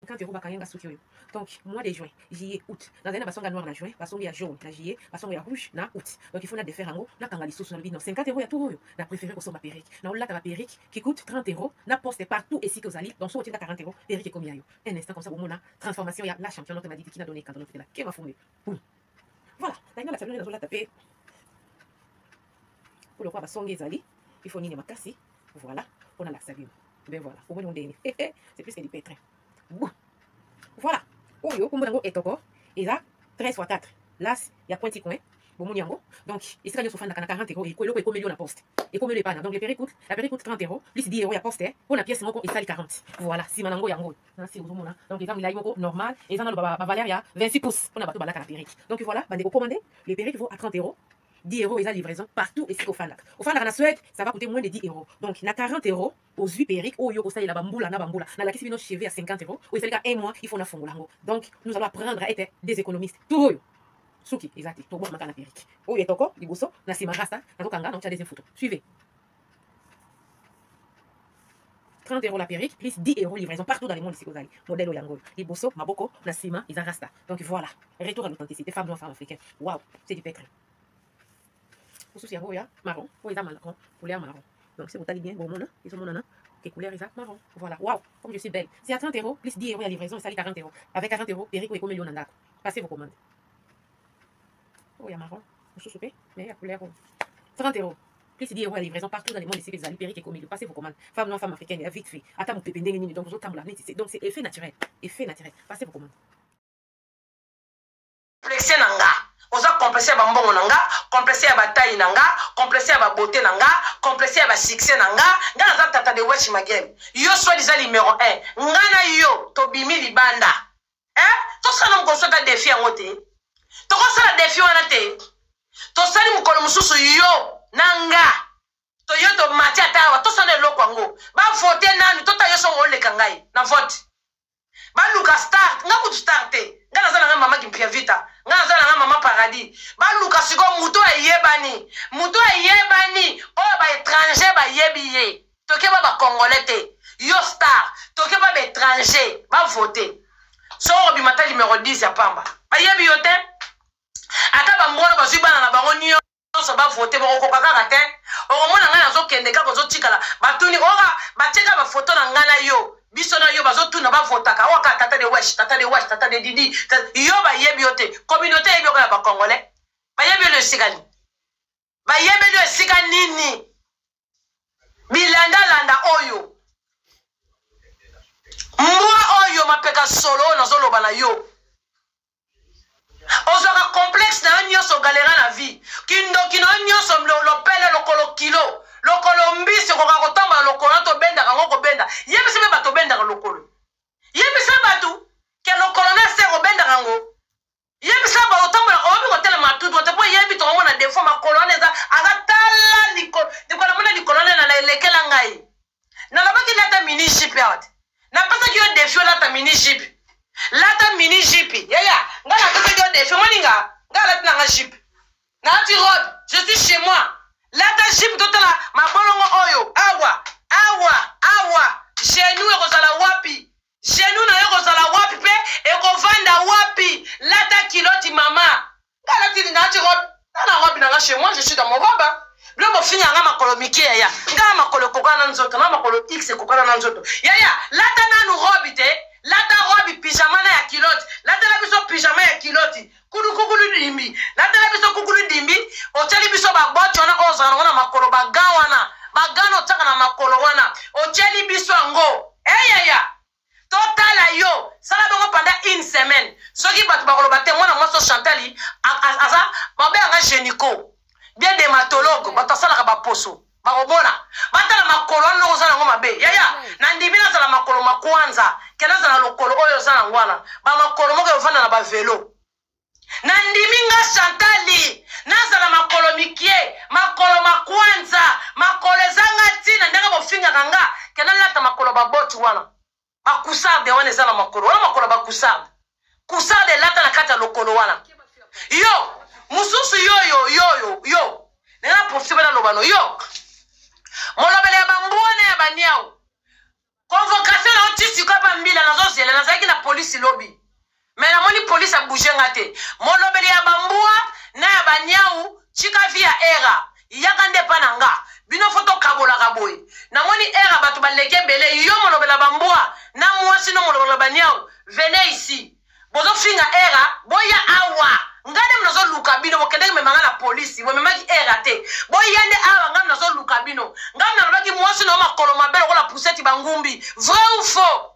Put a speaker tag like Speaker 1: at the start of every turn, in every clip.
Speaker 1: 50 euros bakayanga suki oyo. Donc mois de juin, juillet, août. Dans un basonga noir na juin, basonga ya jaune na juillet, basonga ya rouge na août. Donc il faut na défaire ngo na kanga lisusu na bino 50 euros ya tout oyo. Na préféré ko somba perruque. Na olata la perruque qui coûte 30 euros, na poste partout ici que zali. Donc so otinda 40 euros, perruque comme yayo. Un instant comme ça bomona transformation ya la championne m'a dit qui n'a donné quand on fait la kema fumé. Voilà, là la salon na zola taper. Pour le roi basonga zali, il faut nini makasi. Voilà, on a la savine. Ben voilà, au moins on déni. C'est plus que du pétrin. Voilà. Oyo, comme on est encore, et là, 13 x 4. Là, il y a pointi coin. Bon, mon yango. Donc, il sera sur 40 euros. Et quoi, il y a la poste. Et comme le pan. Donc, la perruque coûte 30 euros. Plus 10 euros, il y a poste. Pour la pièce, il sale 40. Voilà, si manango yango. Donc, les gens, il a normal. Et ça, la valeur, il y a 26 pouces. On a battu la perruque. Donc, voilà, bah, vous commandez. Les perruques vont à 30 euros. 10 euros et la livraison partout ici au Fanlac. Au Fanlac, en Suède, ça va coûter moins de 10 euros. Donc, il y a 40 euros aux 8 perruques. Oh, yo, ça, il y a bamboula, na bamboula. Na la question de cheveux à 50 euros. Ou il fait un mois, il faut na fongolango. Donc, nous allons apprendre à être des économistes. Tout yo. Souki, exact. Tout bon, ma canne perruque. Oh, il est encore, il bosso, na simarasta, na tokanga, donc tu as des photos. Suivez. 30 euros la perruque, plus 10 euros livraison partout dans le monde ici aux Ali. Modèle Oyango. Les bosso, maboko, na sima, ils rasta. Donc voilà. Retour à l'authenticité. Femmes noires, femmes africaines. Waouh, c'est du pétrin. Pour ceux qui marron, ou ils ont marron, couleur marron. Donc si vous allez bien, bon, ils ont mon qui couleur ils ont marron. Voilà, waouh, comme je suis belle. C'est à 30 euros, plus 10 euros la livraison, ça 40 euros. Avec 40 euros, perruque ou million d'andako. Passez vos commandes. Oh, il y a marron, vous soupez, mais il y a couleur 30 euros. Plus 10 euros la livraison partout dans le monde ici, les perruques et commis. Passez vos commandes. Femmes noires, femmes africaines, vite fait. Attends, vous pépez, donc vous autres, donc c'est effet naturel. Effet naturel. Passez vos commandes.
Speaker 2: Oza complexer ba mbongo nanga, complexer ba taille nanga, complexer ba beauté nanga, complexer ba succès nanga, ngana za tata de wesh magem. Yo so disa numéro 1. Ngana yo to bimi libanda. To sana mko so ta défi ngote. To ko sala défi wana te. To sali mukolo mususu yo nanga. To yo to mati atawa to sana lokwa ngo. Ba voter nani to ta yo so ngole kangai na vote. Ba luka start, ngaku start te. Ngana za na mama kimpia vita. Ngana za na mama paradis. Ba luka siko muto ayebani. Muto ayebani. O ba étranger ba yebiye. Toke ba congolais te. Yo star. Toke ba étranger. Ba voter. So obi mata numéro 10 ya pamba. Ba yebi yo te. Ata ba ngolo ba zibana na bango nyo. So ba voter ba ko kaka te. O mona ngana zo kende ka ko zo tikala. Ba tuni ora ba cheka ba photo na ngana yo. Bisona yo bazo tuna ba votaka waka tata de wesh tata de didi yo ba yebi yote communauté yebi ko ba congolais ba yebi le sigani ba yebi le sigani nini bilanda landa oyo moi oyo mapeka solo na zolo bana yo ozoka complexe na nyoso galera na vie kindo kino nyoso lo pele lo kolo kilo lokolo mbisi ko ka kotamba lokolo to benda ka ngoko benda yebi se bato benda ka lokolo yebi se bato ke lokolo na se ko benda ka ngo yebi se ba otamba ko bi ko tele matuto te po yebi to ngona defo makolo neza agatala liko de ko na mona liko na lekela ngai na la baki lata mini ship out na pasa ki yo defo lata mini ship ya ngana pasa ki yo defo moninga ngala tna nga ship na ti road je suis chez moi. Lata ship totala mabolongo oyo awa genu ekozala wapi genu na ekozala wapi pe ekovanda wapi lata kiloti mama ngala tili na ti na robe na chez moi je suis dans mon robe blo mo finya nga makolo mikie ya nga makolo kokana nzoto na makolo x kokana na nzoto ya lata nanu robe te lata robe pyjama na ya kiloti lata la biso pyjama ya kiloti kukulu dimbi lata la biso kukulu dimbi oteli biso ba bocho na ozana wana makolo bagawana bagano taka na makolo wana oteli biso ngo totala yo sala bango pendant une semaine soki batu bakolo bate mwana moso Chantali aza mabe nga génico bien dermatologue batu sala ba poso bakobona batala makolo wana ozana ngo mabe na ndimina sala makolo makwanza kena zana lokolo oyo zana ngwana ba makolo moko yovanda na ba velo na ndiminga Chantali nazala makolo mikie makolo makwanza makolo zanga tina ndanga bofinga kanga kena lata makolo baboti wana bakusarde wana zala makolo wana makolo bakusarde lata na kata lokolo wana yo mususu yo nena profite bana lobano yo molobele ya bambone ya baniao convocation na otisi ko pa mbila nazo zela nazaki na police lobby. Mais la moni police a bougé ngate. Mon lobby ya bambua na ya banyau chika via era. Yakande pananga. Bino photo kabola kaboy. Na moni era batu baleke bele yo mon lobby la bambua na moi sino mon lobby la banyau. Venez ici. Bozo finga era boya awa. Ngade mnazo lukabino bokende memanga la police we memaki erate boyande awa ngam nazo lukabino ngam na lobaki mwasi no makolo mabelo ko la poussette bangumbi vrai ou faux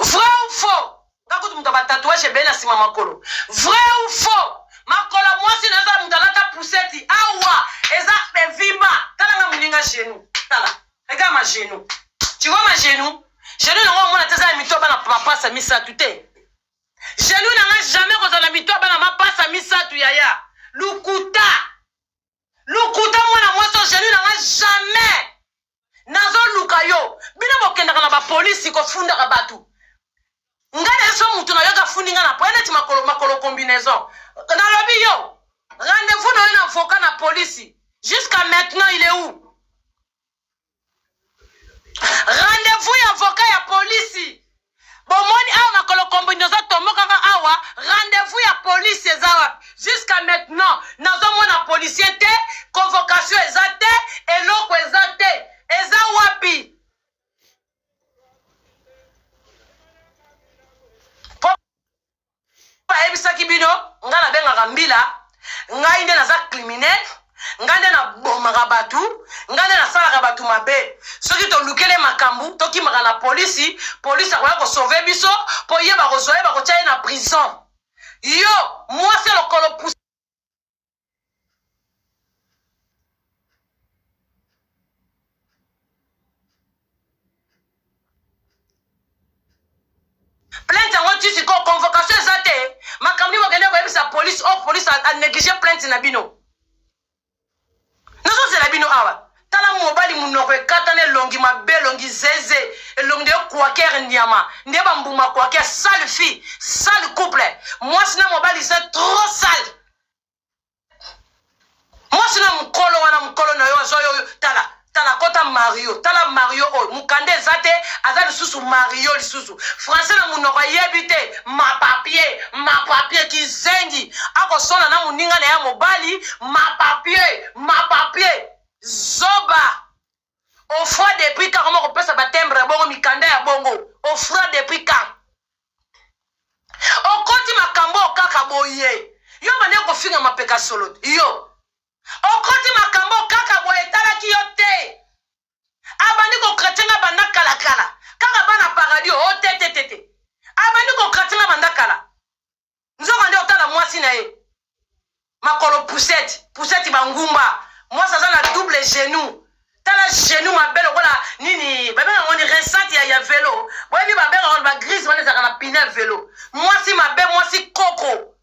Speaker 2: vrai ou faux ngako tumta ba tatouage bena sima makolo vrai ou faux makolo mwasi naza mudalata poussette awa eza bevimba tala nga muninga genou tala regarde ma genou tu vois ma genou. Je ne n'ai pas jamais mis toi dans ma passe à missa tout est. Je ne jamais pas mis toi dans ma passe à missa tout yaya. Lukuta. Lukuta moi na moi son je ne jamais. Nazo lukayo. Bina bokenda na ba police ko funda ka batu. Ngale so mutu na yoga fundinga na pwene ti makolo combinaison. Na lobi yo. Rendez-vous na avocat na police. Jusqu'à maintenant il est où? Rendez-vous ya avocat ya police. Bomoni awa makolo combinaison tomoka awa. Rendez-vous ya police ezawa. Jusqu'à maintenant, nazo mona policier te, convocation ezate, eloko ezate. Eza wapi? Pa ebisa kibino, ngana benga gambila, ngainde naza criminel. Ngande na bomaka batu ngande na salaka batu mabe soki to lukele makambu toki maka na police akoya ko sauver biso po yeba ko zoe ba ko tia na prison yo moi c'est le kolo pousse plainte en tu si convocation ezate makambu ba gende ko yebisa police a négligé plainte na bino. Nous sommes la bino awa. Tala mobali munoko katane longi mabe longi zeze longi de kwaker nyama. Ndeba mbuma kwaker sale fille, sale couple. Moi sina mobali c'est trop sale. Moi sina mukolo wana mukolo na yo zoyo tala kota Mario. Tala Mario o mukande zate azali susu Mario lisusu. Français na munoko yebite ma papier ki zengi. Ako sona na muninga na ya mobali ma papier zoba au froid depuis quand comment on peut se battre bongo mikanda ya bongo au froid depuis quand au koti makambo kaka boye yo bane ko finga mapeka solo yo au koti makambo kaka boye tala ki yote abandi ko kretenga bana kala kaka bana paradis o tete abandi ko kretenga bana kala nzoka ndio tala mwasi na ye makolo poussette bangumba. Moi, ça a un double genou. T'as la genou, ma belle, voilà, nini. On est récente, il y a vélo. Ouais, ma belle, on va grise, on est à la pinelle vélo. Moi, si ma belle, moi, si coco.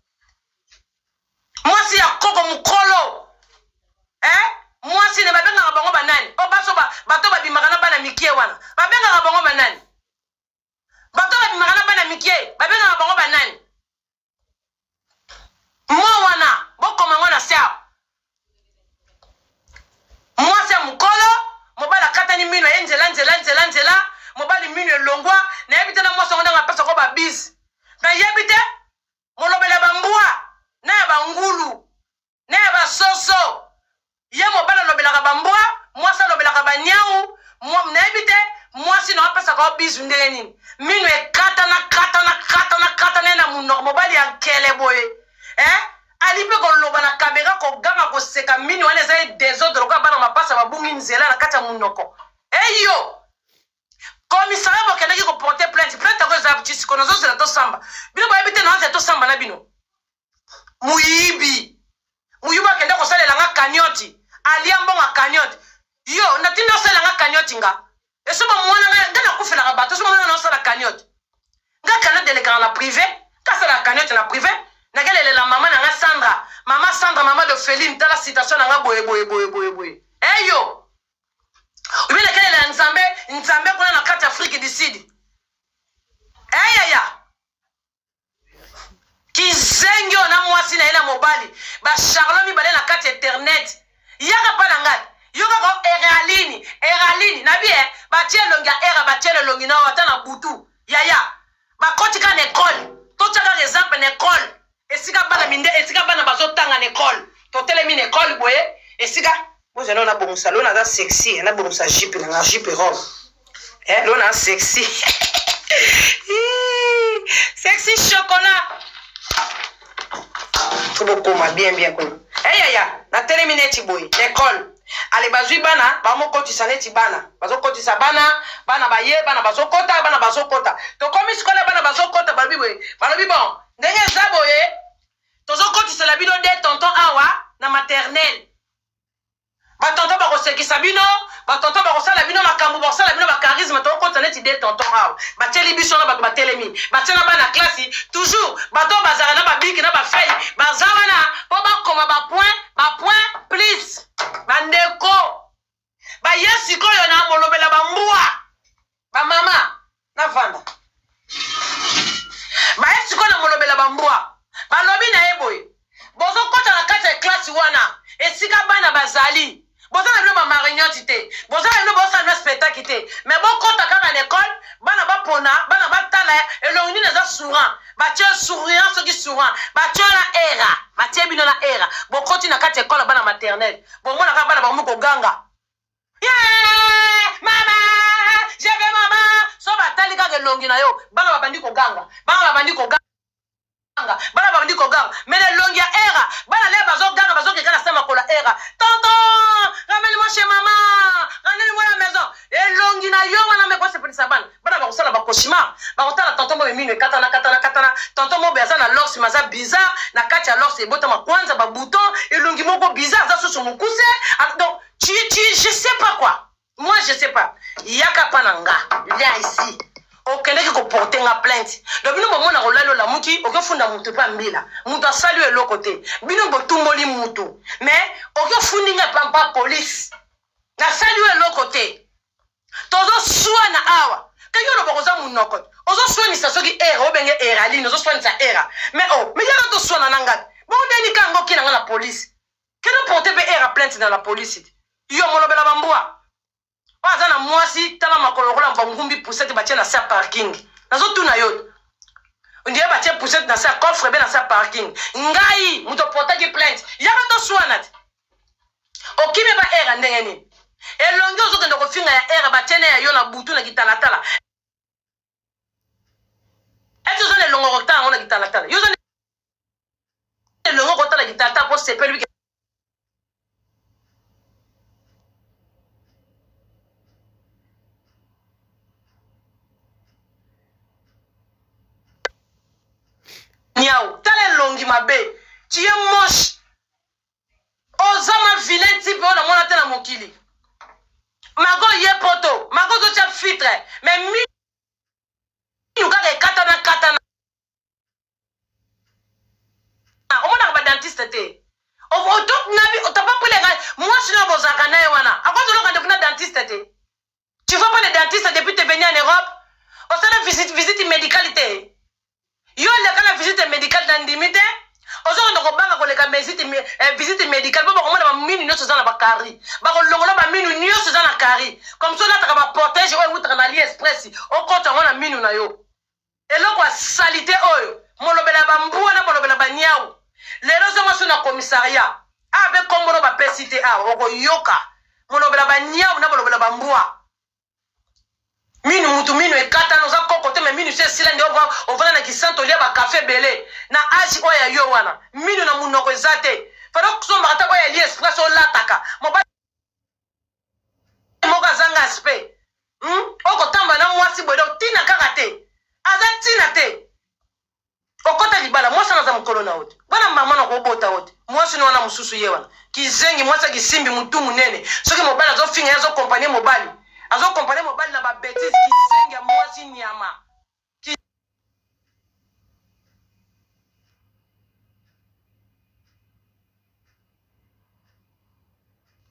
Speaker 2: Moi, si ya coco, mon colo. Hein? Moi, si ne ma belle, on va banane. Oh, basoba, bato, ba bimarana, bana mikie, wana. Ma belle, on va banane. Bato, ba bimarana, bana mikie. Ma belle, on va banane. Moi, wana. Bon, comment on a ça? Moi c'est mukolo mobala katani mino nzela mobali mino longwa na yebite na moi songa nga pesa ko ba bis na yebite molobela bambua na ya bangulu na ya basoso ye mobala lobela ka bambua moi ça lobela ka banyau moi na yebite moi sino pesa ko bis ndeni mino e katana na muno mobali ya kele boye alipe ko loba na kamera ko ganga ko seka mini wana za désordre ko bana mapasa babungi nzela na kata munoko eyo commissaire bokenaki ko porter plainte ko za petit ko nazo zela to samba bino ba ebite na za to samba na bino muyibi kenda ko salela nga kanyoti aliambo nga kanyoti yo na tinda salela nga kanyoti nga eso ba mwana nga ndana kufela ka bato so mwana na sala kanyoti nga kana delega na privé ka sala kanyoti na privé. La maman na Sandra, maman de Féline, dans la citation na boye. Eh yo. Ubi na kele la nzambe kuna na kati Afrique du Sud. Eh ya. Kizengyo na mwasi na ila mobali. Ba Charlotte mi bale na kati internet. Yaka pa na ngai. Yo kaka eraline na bien batie longi era batie longi na wata na butu yaya bakoti ka na école to tchaka exemple na école esika bana minde esika bana bazotanga na école to telemi na école boye esika moi na bon salon na sexy na bon sa jupe na jupe robe l'on sexy sexy chocolat tout beaucoup bien quoi yaya na terminer ti boye l'école ale bazui bana bamokotisa neti bana bazokotisa bana baye bana bazokota to komi skola bana bazokota balobi bon ndenge eza boye tozokotisela bino de tonton awa na maternelle batonton bakosekisa bino batonton bakosala bino makambo bakosala bino bacharisme tokotisa neti de tonton awa batieli biso na bato batelemi batiela bana klasi toujours bato bazala na babiki na bafei baza wana mpo bakoma bapoint plus bandeko baye sikoyo na molobela bambwa bamama na vanda baye sikoyo na molobela bambwa balobi na ye boye bozokota na kati ya klasi wana esika bana bazali boza na bino bamarignoti te boza na bino bosala bino spectacle te mais bokota kaka na école bana bapona bana batala elongi nini eza sourant batie souriant soki sourant batie na era batie bino na era bokoti na kati ya école bana maternelle bomona kaka bana bakomi koganga mama je veux mama so batali kaka elongi na yo bana babandi koganga bana babandi koganga mais elongi ya era bana le bazoganga bazokekala sama kola era tonton ramène-moi chez maman ramène-moi à la maison elongi na yo wana meko sepelisa bana bakosala bakoshima bakotala tonton mo mino katana tonton mo beza na lors maza bizarre na kati ya lors ebota makwanza ba bouton elongi moko bizarre za susu mukuse donc je sais pas quoi moi je sais pas yaka pananga viens ici okendeki koporte nga plainte donc bino bomona kolalo la muki okofunda mutu pa mbila mutu asali eloko te bino botumboli mutu mais okofundinga pampa police na sali eloko te tozo swana awa kayo lo bokoza munoko ozo swanisa soki era obenge era lini ozo swanisa era mais yaka to swana nanga bondeni kango kina nga la police keno porte pe era plainte dans la police yo molobela bambwa aza na mwasi tala makolo kola mbangumbi poussette batie na sa parking nazo tuna yo ndiye batie poussette na sa coffre be na sa parking ngai muto portaki plainte yaka to swana te okime ba era ndenge ni elongi ozokende kofinga ya era batiene ya yo na butu na kitalatala eti ozo ne longo kotala ngo na kitalatala yo ozo ne longo kotala kitalatala po sepeli Niao, tala longi mabe, tu es moche. Ozama vilain type on a mon atteint à mon kili. Mago ye poto, mago to tia filtre, mais mi nous kaka katana. On m'a pas dentiste te. On donc nabi, on t'a pas pris les gars. Moi je suis dans zakana et wana. À quoi tu l'as quand dentiste te? Tu vois pas les dentistes depuis te venir en Europe? On s'en a visite médicalité. Yo la visite médicale dans limite ozo ndoko banga ko leka visite médicale ba ko mona ba minu nyoso za na bakari ba ko longola ba minu nyoso za na kari comme ça là ta ba protège o wutra na li express o kota ngona minu na yo eloko salité oyo molobela ba mbuwa na molobela ba nyau lelo zo maso na commissariat abe komboro ba pesite a o ko yoka molobela ba nyau na molobela ba mbuwa minu mutu minu ekata no za kokote me minu se sila ndio on va na kisanto lia ba café belé na aji oya yo wana minu na munoko ezate faro kusomba kata oya li espresso lataka moba moka zanga aspe oko tamba na mwasi bodo tina kakate aza tina te okota libala mwasa na za mkolo na wote bana mama na kobota wote mwasi no wana mususu ye wana kizengi mwasa kisimbi mutu munene soki mobala zo finga yazo compagnie mobali azo compagnie mobali na ba bêtise kizengi ya mwasi nyama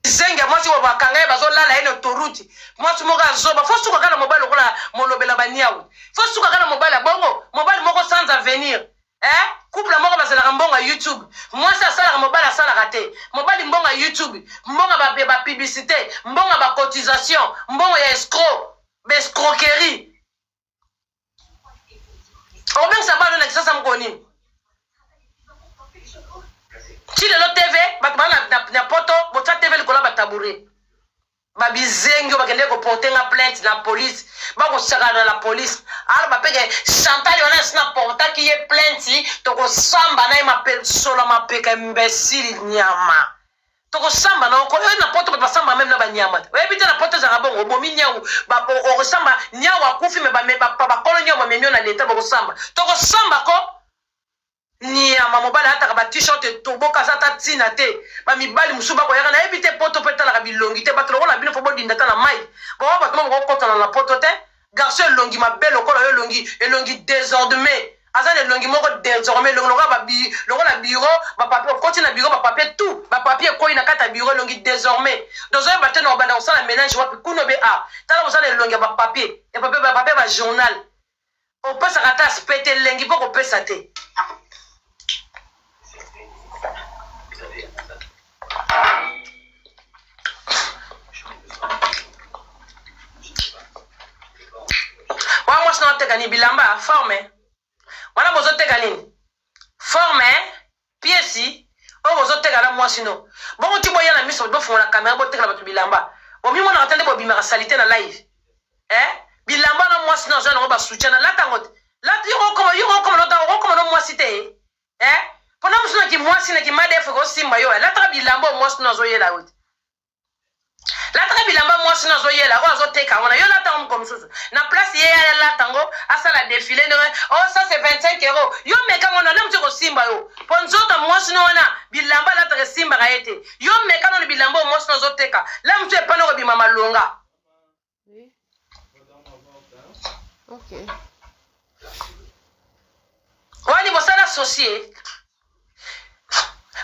Speaker 2: zenga mwasi wa bakanga bazo lala ene toruti mwasi moka zoba fosu kwa kana mobali kola molobela baniawu fosu kwa kana mobali bongo mobali moko sans avenir couple moko bazalaka mbonga YouTube mwasi asalaka mobali asalaka te mobali mbonga YouTube mbonga ba publicité mbonga ba cotisation mbonga ya escroquerie obengisa bana na kisasa mkoni ti lelo TV bato bana na poto botya TV likola batabure babizengi bakende koporte nga plainte na police bakosakana na police ala bapeke Chantal wana sina portaki ye plainte tokosamba na ye mapesola mapeka imbécile nyama tokosamba na oko na poto basamba même na banyama oyebi te na poto ezaka bongo obomi nyau okosamba nyau akufi me bakolo nyau bamemio na leta bakosamba tokosamba ko nyama mobali ataka ba t-shirt toboka sata tina te bamibali musu bakoyaka na yebi te poto mpe talaka bilongi te bato lokola bino fo bodinda ta na mai bawa bato mo bakokotana na poto te garçon elongi mabe lokola yo elongi désordonné aza na elongi moko désormais lokola bureau bapapier okoti na bureau bapapier tout bapapier ekoyi na kati ya bureau elongi désormais dozoyo bate na obanda kosala ménage wapi kuno be tala kosala elongi ya bapapier bapapier bajournal opesaka ta aspect elengi mpo kopesa te wa mwasi na oteka ni bilamba forme wana bozoteka nini forme piesi oyo bozoteka na mwasi no bongo ti boya na miso bofungola kamera botekela bato bilamba bomimonaka te nde bobimaka salite na live bilamba na mwasi no ozwa nango basoutien na latango te okokoma no mwasi te mpona mosu naki mwasi naki madefe kosimba yo lataka bilamba mwasi no azoyela yo te lataka bilamba mwasi no azoyela oyo azoteka yango na yo latango moko mosusu na place ye ya latango asala défilé ndenge ça c'est 25 €. Yo mekango na nde kosimba yo mpo nzoto mwasi no wana bilamba lataka esimbaka ye te yo mekano na bilamba mwasi no azoteka la mosu epana kobima malonga wani bosala associé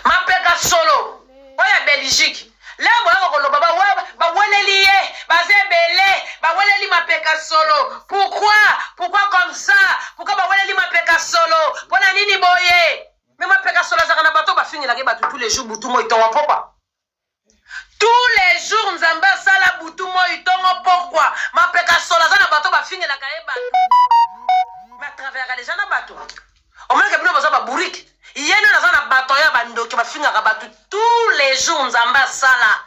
Speaker 2: mapeka solo oya Belgique là boyaka koloba baweleli ye baza ebele baweleli mapeka solo pourquoi comme ça pourquoi baweleli mapeka solo mpona nini boye me mapeka solo azaka na bato bafingelaki bato tous les jours butu moi itongo popa tous les jours nzambe asala butu moi itongo pourquoi mapeka solo aza na bato bafingelaka ye bato batraveraka deja na bato omonaka bino baza baburiki yeno naza na bato ya bandoki bafingaka bato tous les jours nzambe asala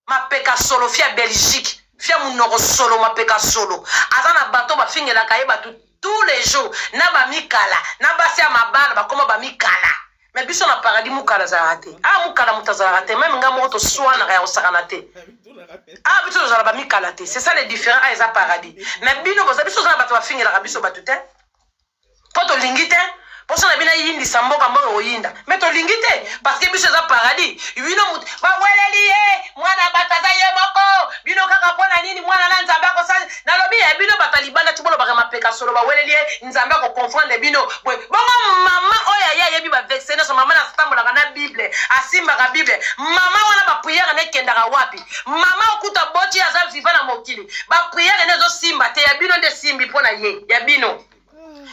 Speaker 2: mapeka solo fia Belgique fia munoko solo mapeka solo aza na bato bafingelaka ye bato tous les jours na bamikala na basi ya mabala bakoma bamikala me biso na paradis mukala azalaka te mukala moto azalaka te meme nga moko toswanaka ya kosakana te biso tozala bamikala te c'est ça le différent eza paradis me bino boza biso oza na bato bafingelaka biso bato te mpo tolingi te poso na bino ayindisa mboka oyinda me tolingi te parce que biso eza paradis bino moto baweleli ye mwana bato aza ye moko bino kaka mpona nini mwana na nzambe akosala nalobi ye bino bato libanda ti bolobaka mapeka solo baweleli ye nzambe akoconfrande bino bongo mama oyo aye ayebi bavexe nyonso mama natambolaka na bible asimbaka bible mama wana bapriere nekendaka wapi mama okuta boti aza viva na mokili bapriere ne ezosimba te ya bino nde simbi mpona ye ya bino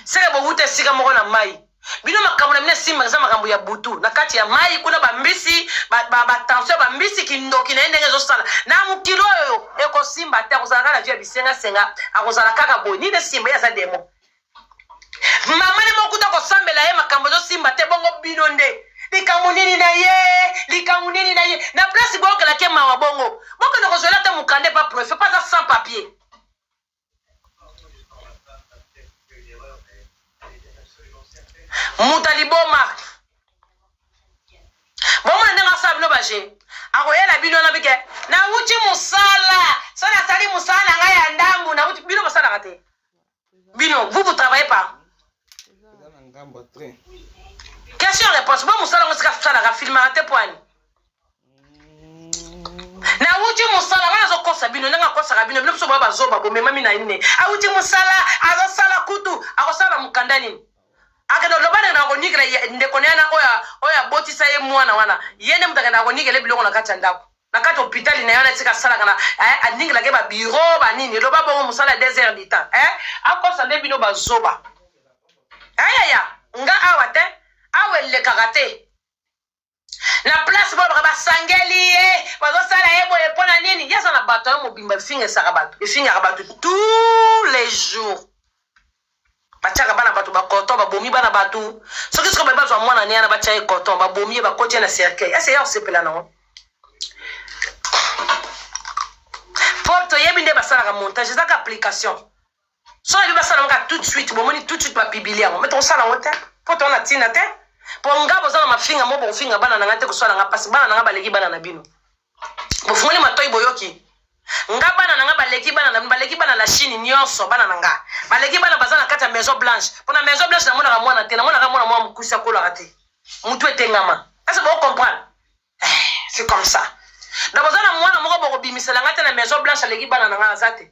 Speaker 2: seke bowuta esika moko na mai bino makambo na bino esimba eza makambo ya butu na kati ya mai kuna bambisi batension bambisi kindoki na ye ndenge ezosala na mokili oyo ekosimba te akozala kaka na vi ya bisengasenga akozala kaka boye nini esimba ye aza demo mama ne mokuta kosambela ye makambo ezosimba te bongo bino nde likambo nini na ye na place boyokelaki mawa bongo bokende kozwela te mokande pa prefe pa aza sans papier mutali boma bomona ndenge asala bino baje akoyela bino na bike nawuti mosala so nasali mosala na ngai ya ndambu nawuti bino bosalaka te bino vous travaillez pas question réponse bo mosala ngo sika salaka filmaka te poani nawuti mosala wana azokosa bino ndenge akosaka bino bino biso boya bazoba bomemami na nini awuti mosala azosala kutu akosala mokanda nini akenda lobana na konikela ndeko nena oya botisa ye mwana wana yene mutakenda konikela biloko na kati ya ndako na kati hôpital na yana tika sala kana aningela ke ba bureau ba nini loba bongo musala 2 heures du temps akosa nde bino bazoba ayaya nga awa te awa elekaka te na place bo basangeli ye bazosala ye boye mpo na nini ye aza na bato ya mobimba efingaka bato tous les jours batiaka bana bato bacoton babomi bana bato soki soki bazwa mwana ne yana batia ye coton babomi ye bakoti ye na cercueil ese ya osepela nango po toyebi nde basalaka montage ezaka application so yebi basala yango tout de suite bomoni tout de suite bapibili yango me tosala yango te po toona ntina te po nga boza na mafinga mo bofinga bana na nga te kosala nga mpasi bana na nga baleki bana na bino bofungoli matoi boyoki nga bana na nga baleki bana na chine nyonso bana na nga baleki bana baza na kati ya maison blanche mpo na maison blanche namonaka mwana te namonaka mwana mwa mokusi akolaka te mutu etengama ese bocomprendre c'est comme ça na boza na mwana moko bokobimisela nga te na maison blanche aleki bana na nga aza te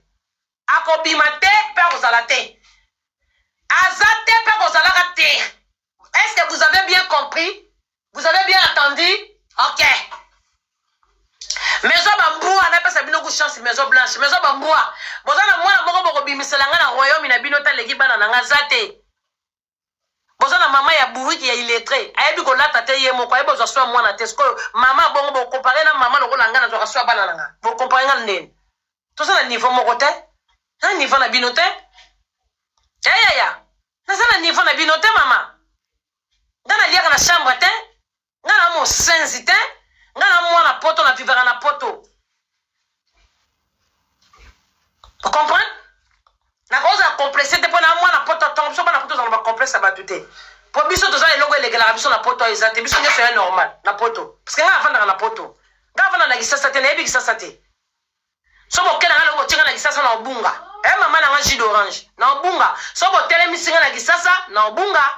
Speaker 2: akobima te mpe akozala te aza te mpe akozalaka te. Est-ce que vous avez bien compris? Vous avez bien entendu? Ok. Maison bamboua na pesa bino ku chance maison blanche. Maison bamboua. Bozana mwana moko boko bimisela nga na royaume na bino ta leki bana nga zate. Bozana mama ya bouriki ya illettré. Ayebi ko lata te ye moko ayebo zo so mwana te. Sko mama bongo bo comparer na mama lokola nga na zo so bana nga. Bo comparer nga ndeni. To ça na niveau moko te? Na niveau na bino te? Ya. Na ça na niveau na bino te mama. Nga na liaka na chambre te, nga na mo sensi te, nga na mwana poto na vivera na poto. Vous comprenez? Na cause à complexer te pona mwana poto tombe so bana poto za ba complexe ba tuté. Po biso to za eloko elegela biso na poto ezate biso nyoso ya normal na poto. Parce que nga avanda na poto. Nga avanda na gisasa te na ebi gisasa te. So bo kela nga loko tinga na gisasa na obunga. Mama na nga jus d'orange na obunga. So bo telemisinga na gisasa na obunga.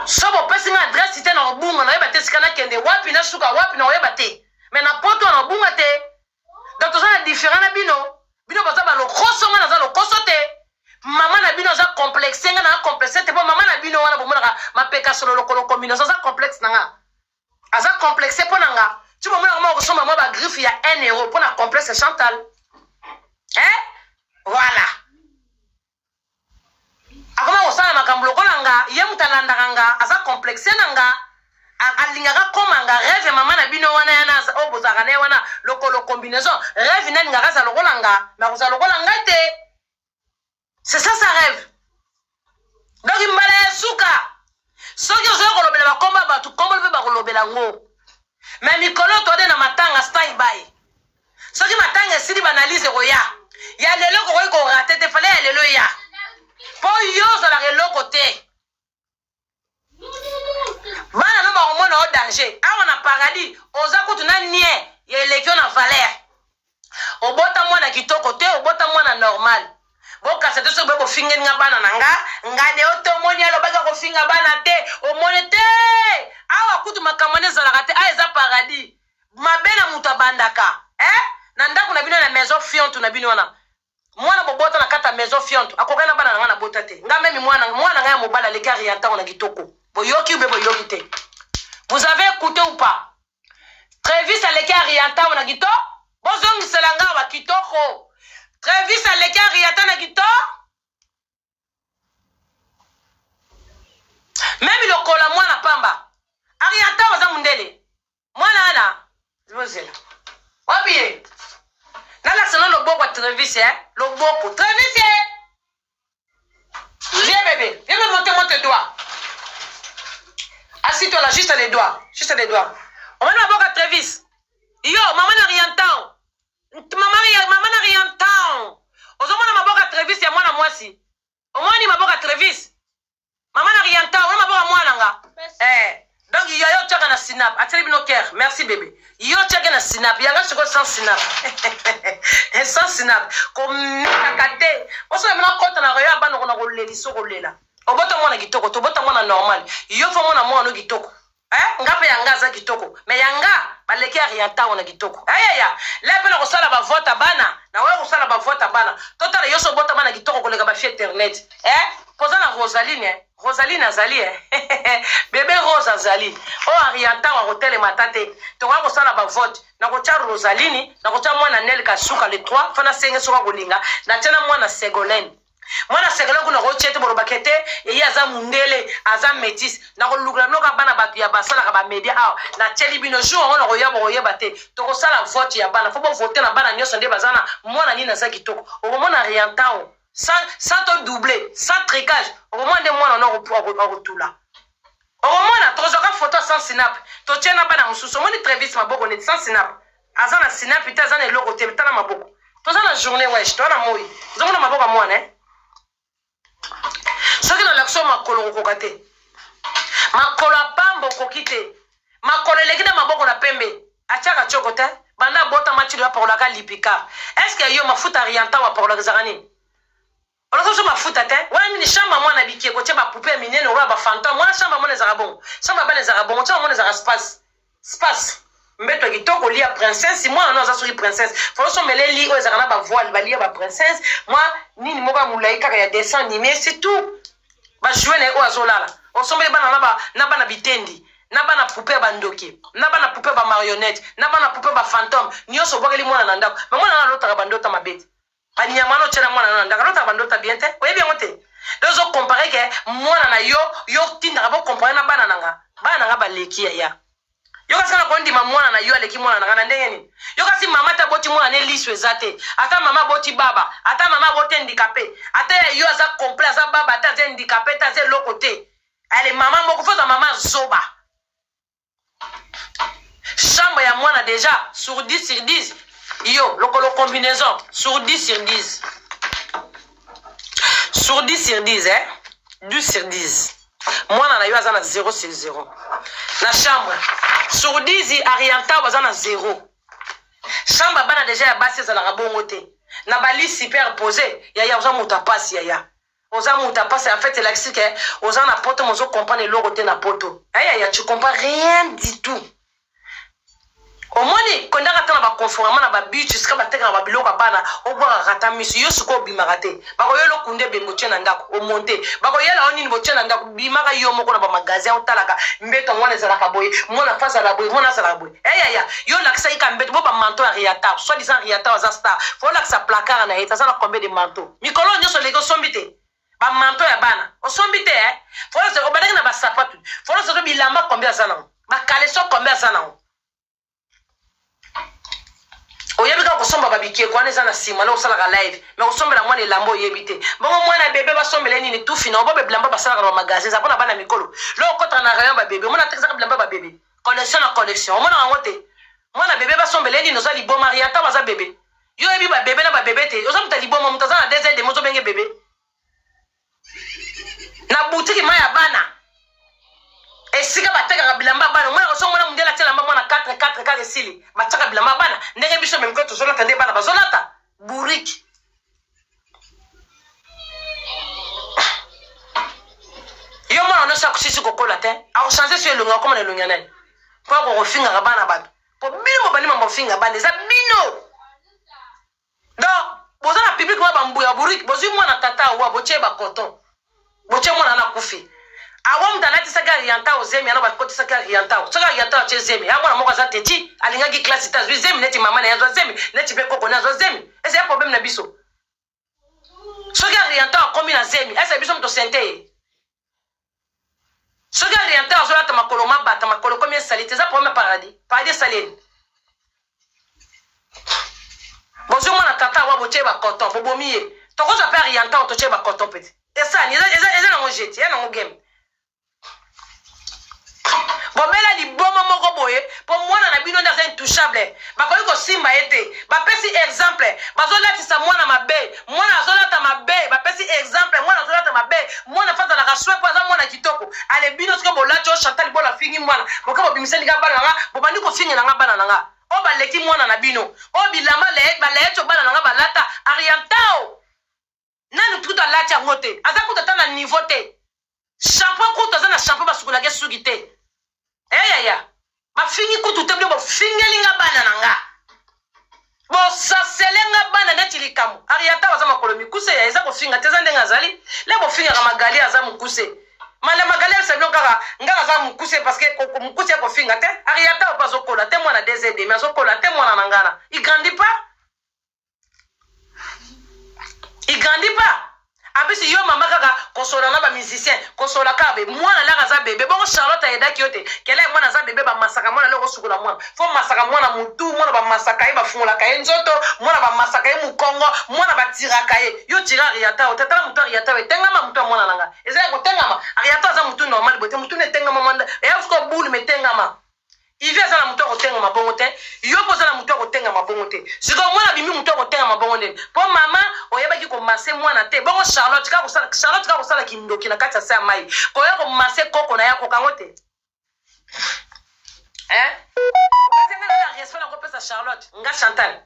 Speaker 2: So bo pesi nga adresse ite na obunga na yeba te sikana kende wapi na suka wapi na oyeba te mais na poto na obunga te donc toza na différent na bino baza ba lokoso nga na za lokoso te mama na bino za complexe nga na complexe te po mama na bino wana bomona mapeka solo lokolo combinaison za complexe na nga aza complexe po na nga tu bomona mo ko soma mo ba griffe ya 1 euro po na complexe Chantal voilà. Akoma osala makambo lokola nga ye mutalandaka nga aza complexe na nga alingaka koma nga rêve mama na bino wana yana obozaka ne wana lokolo combinaison rêve nani nga kaza lokola nga na koza lokola nga te c'est ça sa rêve donc mbala ya suka soki ozoya kolobela bakomba bato kombo mpe bakolobela ngo me mikolo tode na matanga style by soki matanga esili banalize koya ya lelo kokoki korate te fale ya lelo ya po yo ozalaka eloko te bana no bakomona o danger awa na paradis oza kutu na nie ya elekio na valeur obota mwana kitoko te obota mwana normal bokasa te soki bofingeni nga bana na nga de ote omoni alobaka kofinga bana te omoni te awa kutu makambo ne ezalaka te a eza paradis mabe na moto abandaka na ndako na bino na maison fiante na bino wana mwana bobota na kata maison fiante akokai na bana na nga na bota te nga memi mwana nga ya mobala aleki ariantango na kitoko boyoki ube boyoki te. Vous avez écouté ou pas? Trevis aleki ariantango na kitoko bozongisela nga wa kitoko. Trevis aleki ariantango na kitoko memi lokola mwana pamba ariantango za mundele mwana ana zibozela wapi nala selon le beau Trevis le beau Trevis viens bébé viens me monter tes doigts assis-toi là juste les doigts on va na boka Trevis yo maman na rien temps maman na rien temps ozomona maboka Trevis ya mwana mwasi omoni maboka Trevis maman na rien temps on maboka mwana nga donc yo tchaka na sinap ateli bino cœur merci bébé yo tchaka na sinap yanga chiko sans sinap sans sinap comme kakate oso mena kota na roya bana kona koleliso kolela obota mwana kitoko to bota mwana normal yo fo mwana kitoko ngape yanga za kitoko mais yanga baleki arianta ona kitoko ya lepe na kosala ba vote bana na wewe kosala ba vote bana totala yo so bota bana kitoko koleka ba fi internet poza na Rosaline azali bébé Rose azali o arianta wa hotel matate to kwa kosala ba vote na kocha Rosaline na kocha mwana Nel Kasuka le 3 fana senge soka kolinga na tena mwana Ségolène mwana sekela kuna ko chete bolo bakete e yaza mundele aza métis na ko lugla no ka bana batu ya basala ka ba media aw na teli bino jour on ko yabo yeba te to ko sala vote ya bana fo bo voter na bana nyoso nde bazana mwana ni na sa kitoko o mona rien tao sans to doubler sans tricage o mona mwana no ko tula o mona to zoka photo sans snap to tiena bana mususu moni Travis maboko ne sans snap azana snap ita azana logo te bitana maboko to zana journée wesh to na moi zomona maboko mwana soki na l'action makolo kokoka te makolo apambo koki te makolo eleki na maboko na pembe atiaka tioko te banda bota matili wapakolaka lipika eske yo mafuta rianta wapakolaka ezaka nini olokoso mafuta te wana nini shamba mwana bikie kotia bapupe ya minene oya bafantome wana shamba mwana ezaka bongo shamba bana ezaka bongo tia mwana ezaka space mbeto kitoko lia princesse mwana no aza soki princesse foloso mele li oyo ezaka na bavoile balia baprincesse mwa nini moko ya molai kaka ya dessin animé c'est tout bajouer na ye oyo azolala osombeli bana na bana bitendi na bana poupe ya bandoki na bana poupe ya bamarionnette na bana poupe ya bafantome nyonso obwakeli mwana na ndako me mwana na alotaka bandota mabete banyama no tiela mwana na ndako alotaka bandota bien te oyebi yango te do ozokompare ke mwana na yo tindaka bokompare na bana nanga baleki yaya yo kasi kana kondima mwana na yo aleki mwana nanga na ndenge nini yo kasi mama ta boti mwana ne liso eza te ata mama boti baba ata mama boti handicapé ata yo aza complet aza baba ata aza handicapé ata aza eloko te ale mama moko foza mama zoba chambre ya mwana déjà sur 10 sur 10 yo lokolo combinaison sur 10 sur 10 sur 10 sur 10 hein 12 sur 10 mwana na yo aza na 0 sur 0 na chambre sur 10 arienta baza na 0 chambre bana déjà ya basi ezalaka bongo te na bali superposé yaya oza moto apasi yaya oza moto apasi en fait elakisi ke oza na poto mozo comprendre eloko te na poto yaya tu comprends rien du tout omoni kondaka ta na baconformement na babitu sika batekaka babiloko bana obwakaka ta miso yo sikoyo obimaka te bakoyela okunde be botie na ndako omonte bakoyela o nini botie na ndako bimaka yo moko na bamagazin otalaka mbeto mwana ezalaka boye mwana fa azala boye mwana azalaka boye eyaya yo olakisa yika mbeto bo bamanto ya riatar soit disant riatar aza star fo olakisa placard na ye aza na combien de manto mikolo nyonso leki osombi te bamanto ya bana osombi te fo obandaki na basapatu fo olakisa bilamba combien aza nango bakaleso combien aza nango oyebi kaka kosomba babikie kwana eza na nsima na osalaka live me kosombela mwana elamba oyebi te bongo mwana bebe basombele nini tufina obobe bilamba basalaka na bamagasin eza mpona bana mikolo lo okotaka na rayon babebe omona atekisaka bilamba babebe collection na collection omona yango te mwana bebe basombele nini oza liboma riata baza bebe yo oyebi babebe na babebe te oza muta liboma mutu aza na désert demo ozobenge bebe na butiki ma ya bana esika batekaka bilamba bana mwana koso mwana mundela telamba mwana 4 esili batiaka bilamba bana ndenge biso memiko tozolata nde bana bazolata buriki yo mwana nyonso akusisi kokola te akochange so elongi akoma na elongi ya nani mpo akokofingaka bana bato po bino mobandima mofinga bana eza bino donc boza na publike mwa bambuya buriki bozwi mwana tata awa botie bacoton botie mwana na kufi awa mutu alatisaka rianta ozemi ana bakotisaka rianta soki rianta atie zemi ya mwana moko aza teti alingaki klase te azwi zemi neti mama na ye azwa zemi neti mpe koko ne azwa zemi ese ya problème na biso soki rianta akomi na zemi ese biso mutu sente ye soki rianta azolata makolo mabata makolo komi esali te eza problème paradis esalieni bozwi mwana tata awa botie bacoton bobomi ye tokozwa mpe rianta totie bacoton pete esani eza nango jeti ya nango game bobela liboma moko boye po mwana na bino nde aza intouchable bakoki kosimba ye te bapesi exemple bazolatisa mwana mabe mwana azolata mabe bapesi exemple mwana azolata mabe mwana fa azalaka swe po aza mwana kitoko ale bino soki bolati o chantal bola afingi mwana boke bobimiseli bana nanga bobandi kofingi nanga bana nanga o baleki mwana na bino o bilamba balayeto bana nanga balata ariantao nani kutu alati yango te aza kutu ata na niveau te shampo kutu aza na shampo basukolaki suki te eyaya bafingi kutu te bino bofingelinga bana na nga bosaselenga bana neti likambo ariata baza makolo mikuse ya eza kofinga te eza ndenge azali le bofingaka magali aza mokuse male magali alisa bino kaka ngaka aza mokuse parceke mokuse ya kofinga te ariata opo azokola te mwana 2 ans demi azokola te mwana na ngana il grandit pas abisi yo mama kaka kosola na ba musicien kosola kabe mwana la kaza bébé bon Charlotte aida kiote kele mwana za bébé ba masaka mwana le kosukula mwana fo masaka mwana mutu mwana ba masaka ye ba fungula kaye nzoto mwana ba masaka ye mukongo mwana ba tira kaye yo tira riata otata mutu riata tenga mutu mwana nanga eza ko tenga riata za mutu normal bote mutu ne tenga mwana e usko bulu metenga ma ivi aza na mutu akotenga mabongo te yo poza na mutu akotenga mabongo te siko mwana bimi mutu akotenga mabongo te po mama oyebaki komase mwana te bongo Charlotte ka kosala kindoki na kati ya sa mai koya komase koko na ya kokango te katenga na respect na kopesa Charlotte nga Chantal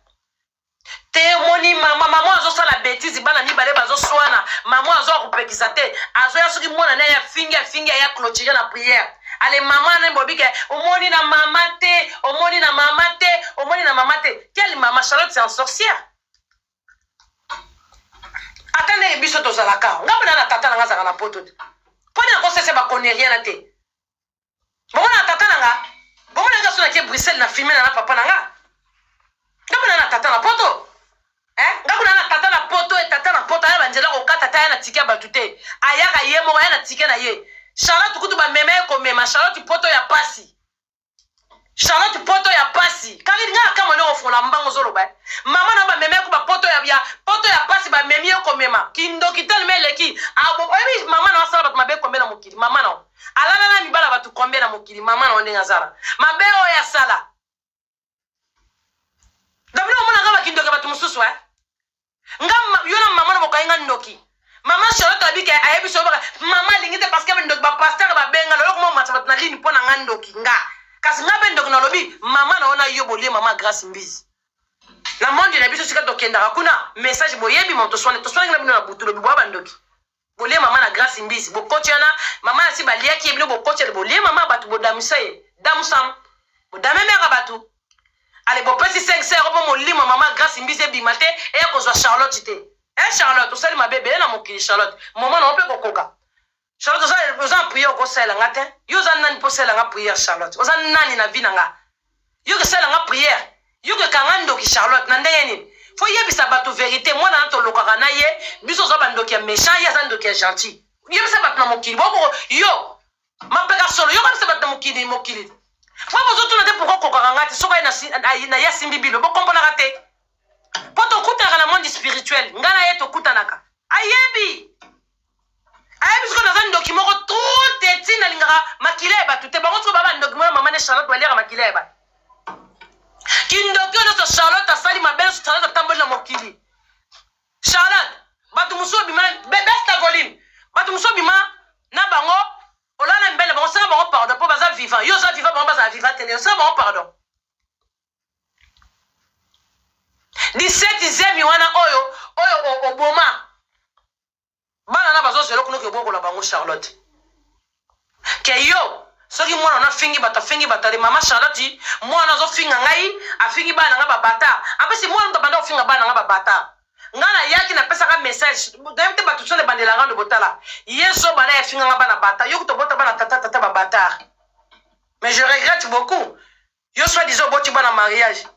Speaker 2: te moni mama azosala bêtise bana mibale bazoswana mama azo akopekisa te azoya soki mwana na ya fingi ya clôturer na prière ale mama na mbobike omoni na mama te omoni na mama te quelle maman Charlotte c'est un sorcière atende biso tozalaka ngapo na tata nanga zaka na poto poni na kosese ba connerie na te bongo na tata nanga bongo na ngaso na ke Bruxelles na filmer na papa nanga ngapo na tata na poto ngapo na tata na poto et tata na poto ya banjela ko kata tata na tikia batute ayaka ye mo ya na tikia na ye Charlotte kutu ba meme ko mema Charlotte poto ya pasi kali nga kama no ofona mbango zolo ba mama na ba meme ko ba poto ya pasi ba meme ko mema kindo kitel meleki abo ebi mama na sala bat mabe ko mena mokili mama na alala na mibala batu kombe na mokili mama na ondenga zala mabe o ya sala dablo mona nga ba kindo ke batu mususu ngam yona mama na bokainga ndoki mama Charlotte abike ayebi so baka mama lingite parce que ndok ba pasteur ba benga lo ko mama na lini pona ngandoki nga kasi nga be ndok na lobi mama na ona yo bolie mama Grâce Mbizi la monde na biso sika tokenda kuna message boyebi mo to sone ngina bino na butulo bi bwa ndoki bolie mama na Grâce Mbizi bokotiana mama na si baliaki ebino bokotiana bolie mama batu bodamisaye damsam bodame mera batu ale bopesi 5 euros mo limo mama Grâce Mbizi bimate e ko zo Charlotte te Charlotte osali mabebe na mokili Charlotte mama na ope kokoka Charlotte oza prière ko sala ngate yo za nani po sala nga prière Charlotte oza nani na vie nga yo ke sala nga prière yo ke kangando ki Charlotte na ndenge nini fo yebisa bato vérité mwana na to lokaka na ye biso zo bandoki ya méchant ya za ndoki ya gentil yebisa bato na mokili boko yo mapeka solo yo kabisa bato na mokili fo bozo tuna te pourquoi kokaka ngate soka na ya simbi bilo bo kompona kate poto kutaka na monde spirituel ngana yeto kutanaka ayebi siko na zan ndoki moko trop teti na lingaka makile ba tute bango so baba ndoki mwana mama ne Charlotte walira makile ba kindoki ono so Charlotte asali mabele so Charlotte tamboli na mokili Charlotte batu muso bima besta volume batu muso bima na bango olana mbele bango sanga bango pardon po baza vivant yo za vivant bango baza vivant tene sanga bango pardon 17e wana oyo oboma bana na bazo selo kuno ke boko la bango Charlotte ke yo soki mwana na fingi bata mama Charlotte mwana zo finga ngai afingi bana nga babata apesi mwana tabanda ofinga bana nga babata ngana yaki na pesa ka message demte batu sole bandela ngando botala yeso bana ya finga nga bana bata yo kutobota bana tata babata mais je regrette beaucoup yo soit disant boti bana mariage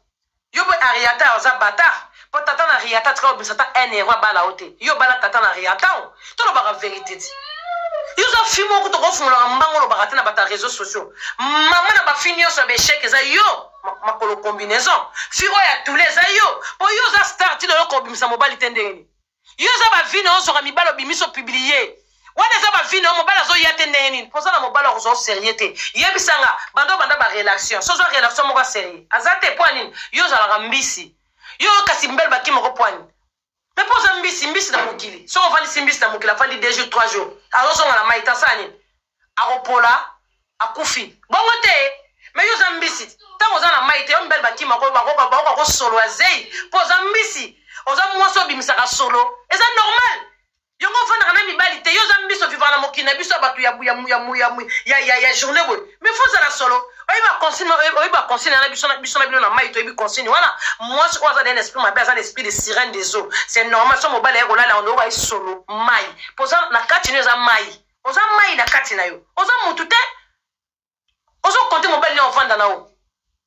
Speaker 2: yo bo ariata oza bata po tata na riata tra obisata 1 euro bala ote yo bala tata na riata to lo ba vérité yo za fimo ko to ko fumula mbango lo ba na bata réseaux sociaux mama na ba finio so be chèque za yo makolo combinaison firo ya tous les ayo po yo za start ti lo ko bimisa mobile tendeni yo za ba vino so ka mibalo bimiso publier wana za ba vino mobile zo ya tendeni po za na mobile ko zo sérieuté yebisanga banda ba relation so zo relation mo ka sérieux azate poani yo za la mbisi yo kasi mbele baki moko poani mais poza mbisi na mokili so on vali mbisi na mokili afandi 2 jours 3 jours azo na maita sani akopola akufi bongo te mais yo za mbisi tango za na maita yo mbele baki moko bako solo azei poza mbisi oza mwaso bimisaka solo eza normal yongo fana kana mibali te yo za mbisi vivant na mokili na biso batu ya journée boy mais faut ça la solo oyiba consigne na biso na bino na maito oyibi consigne wana moi je crois ça d'un esprit mabé ça l'esprit de sirène des eaux c'est normal so mobile ya kolala on doit solo mai poza na kati ne za mai oza mai na kati na yo oza mutu te ozo compter mobile ya ofanda na o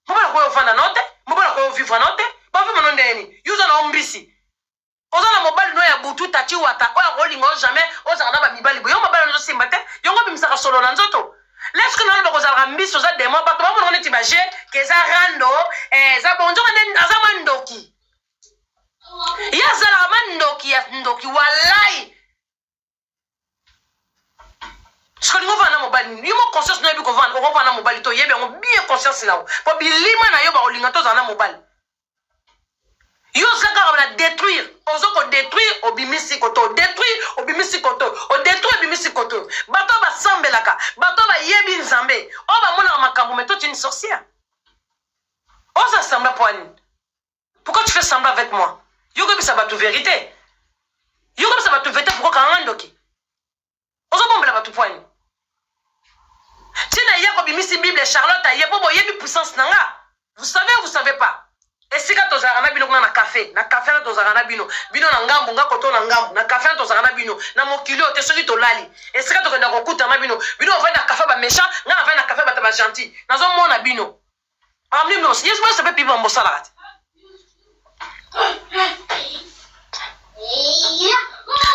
Speaker 2: mobile ko ofanda na ote mobile ko vivre na ote ba vivre no ndeni yo za na ombisi oza na mobile no ya mutu tati wata oya kolinga jamais ozala na bamibali boye yo mobali ozosimba te yongo bimisaka solo na nzoto leske nana bakozalaka mbiso oza demo bato bamonaka neti baje ke eza rando eza bonzoka nde aza mwa ndoki ye azalaka ma ndoki ya ndoki walai soki olingi ovanda mobali yo mo conscience na yebi okovanda mobali to oyebi yango bien conscience na yo po bilima na yo bakolinga tozala na mobali yo oza kaka na détruire ozo kodétruire obimisi koto odétruire obimisi koto odétruire obimisi koto bato basambelaka bato bayebi nzambe oyo bamonaka makambo mais toi tu es une sorcière oza sembla po ani pourquoi tu fais semblant avec moi yo kobisa bato vérité yo kobisa bato vérité pourquoi kanga ndoki ozobombela bato po ani tina ye kobimisi bible Charlotte aye po boyebi puissance na nga vous savez pas esika tozalaka na bino kuna na café na tozalaka na bino na ngambu nga koto na ngambu na café na tozalaka na bino na mokili oyo te soki tolali esika tokenda kokuta na bino ovai na café baméchant nga navai na café bato bagentil nazomona bino amlino yesu moyo sepe pibi bambosalaka te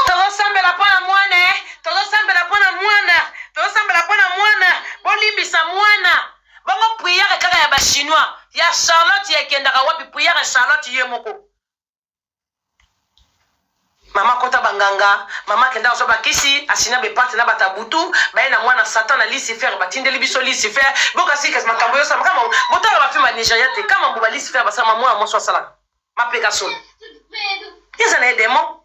Speaker 2: tozosambela mpo na mwana tozosambela mpo na mwana bolimbisa mwana bango priere kaka ya bachinois ya Charlotte ekendaka wapi priere ya Charlotte ye moko mama kota banganga mama kenda oso bakisi asina beparte na batabutu baye na mwana satan na Lucifer batindeli biso Lucifer bokasi kasi makambo yo sama kama botala bafilm ya Nigeria te kama mbo ba Lucifer basama mwana moso asala mapeka solo yeza na edemo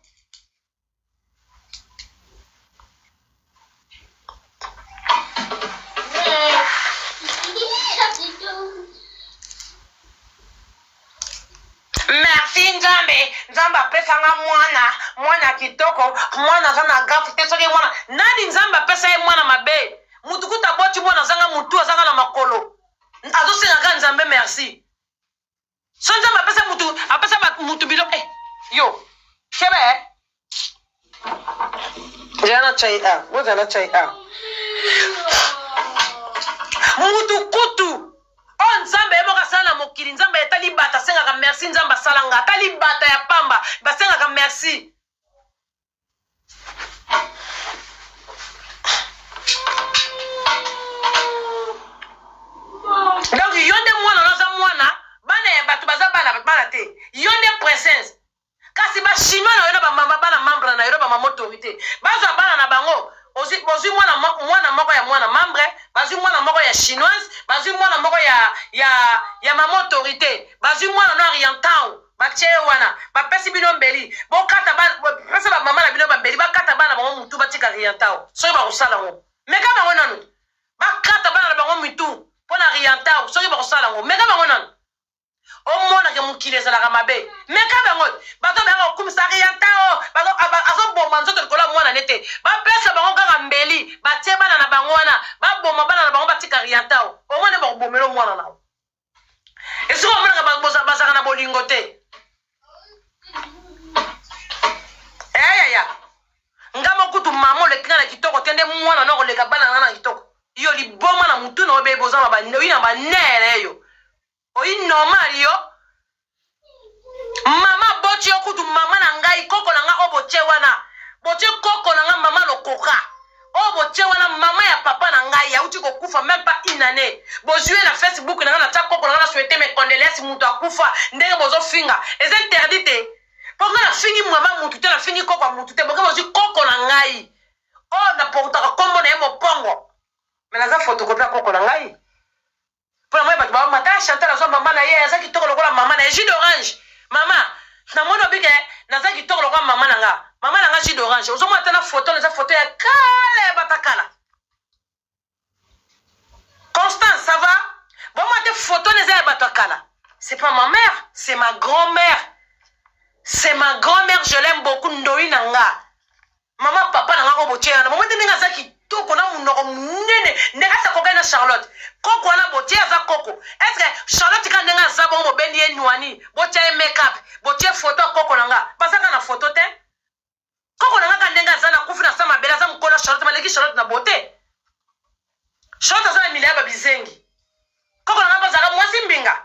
Speaker 2: merci nzambe apesanga mwana kitoko mwana aza na gafu te soki mwana nani nzambe apesa ye mwana mabe mutu kuta boti mwana azanga mutu azanga na makolo azosengaka nzambe merci so nzambe apesa mutu bilo yo shebe jana chai mutu kutu o nzambe yeboko asala na mokili nzambe etali bata asengaka merci nzambe asalanga atali bata ya pamba basengaka merci donc yo nde mwana naza mwana bana ya bato baza bana te yo nde princesse kasi bachinois na yo na bana membre na yo na bamama autorité bazwa bana na bango bazwi mwana moko ya mwana membre bazwi mwana moko ya chinoise bazwi mwana moko ya mama autorité bazwi mwana no oriental batie wana bapesi bino mbeli bokata bapesa bamama na bino bambeli bakata bana bango mutu batika oriental soki bakosala ngo meka bango nanu bakata bana na bango mitu mpo na oriental soki bakosala ngo meka bango nanu omonake mokili ezalaka mabe meka bango bato bayaka kokumisa oriental azoboma nzoto likolo ya mwana nete bapesa bango kaka mbeli batie bana na bango wana baboma bana na bango batika oriental omone bakobomela mwana nao esiko omonaka bazaka na bolingo te eyaya nga mokutu mama olekinga na kitoko te nde mwana no koleka bana nga na kitoko yo liboma na mutu na obe bozama oyi na banere eyo oyi normal yo mama boti yo kutu mama na ngai koko na nga obotie wana botie koko na nga mama lokoka obotie wana mama ya papa na ngai yauti kokufa même pas une année bozwie na Facebook na nga na tia koko na nga na souhaiter mes condoléances mutu akufa ndenge bozofinga eza interdit te po nga na fingi mama mutu te na fingi koko mutu te boke bozwi koko na ngai oyo napokutaka kombo na ye mopongo me naza photocopie ya koko na ngai mpo na moi bato bamata chantal azwa mama na ye aza kitoko lokola mama na ye jus d'orange mama namoni obike naza kitoko lokola mama na nga jus d'orange ozomona te na foto naza foto ya kala ya batakala Constance ça va bomona te foto naza ya bato ya kala c'est pas ma mère c'est ma grand-mère je l'aime beaucoup ndoi na nga mama papa na nga obotie yana bomona te ndenge aza kitoko na munoko munene ndenge asakokai na Charlotte koko wana botie aza koko est-ce que Charlotte ka ndenge aza bongo bobendi ye nwani botie ye make-up botie foto ya koko na nga bazaka na foto te koko na nga ka ndenge aza na kufi na sa mabele aza mokolo Charlotte maleki Charlotte na bote Charlotte aza na milia ya babizengi koko na nga bazaka mwasi mbinga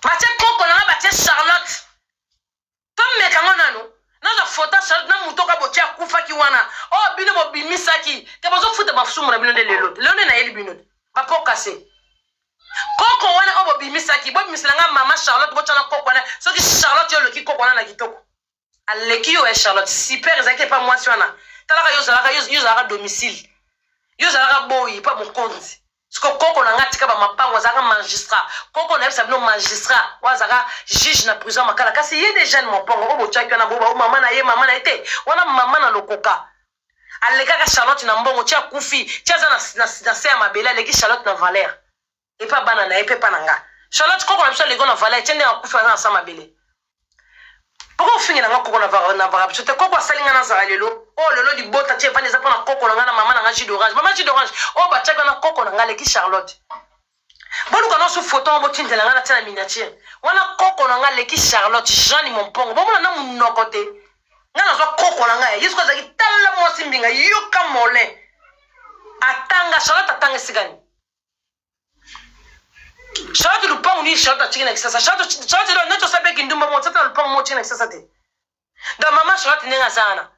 Speaker 2: batie koko na nga batie Charlotte Charlotte na mutoka botia kufa ki wana oh bino bo bimisaki ke bozo futa bafumu na bino de lelo na yeli bino ba po casser koko wana obo bimisaki bo bimisanga mama Charlotte bo tana koko wana soki Charlotte yo loki koko wana na kitoko aleki yo Charlotte super ezaki pas moi wana talaka yo zalaka domicile yo zalaka boyi pa mokonzi siko koko na ngati ka ba mapango zaka magistrat koko na bisa bino magistrat wa zaka juge na prison makala kasi ye déjà mon pongo obo tchaki na boba o mama na ete wana mama na lokoka aleka ka Charlotte na mbongo tia kufi tia za na se ya mabele aleki Charlotte na valeur et pas banana et pas nanga Charlotte koko na biso lego na valeur tiende na kufi na sa mabele pourquoi fingi na koko na valeur biso te koko asalinga na za lelo oh lelo di bota tie vani za pona koko na ngana mama na jus d'orange mama jus d'orange oh ba tchaka na koko na ngale ki Charlotte bonu kana su photo mo tindela ngana tena miniature wana koko na ngale ki Charlotte Jean ni mon pongo bomo na munokote ngana zo koko na ngaya yesu za ki tala mo simbinga yoka mole atanga Charlotte atanga sigani Charlotte lupango ni Charlotte chikina kisasa Charlotte lo nacho sabe kindumba mo tata lupango mo chikina kisasa te da mama Charlotte nenga sana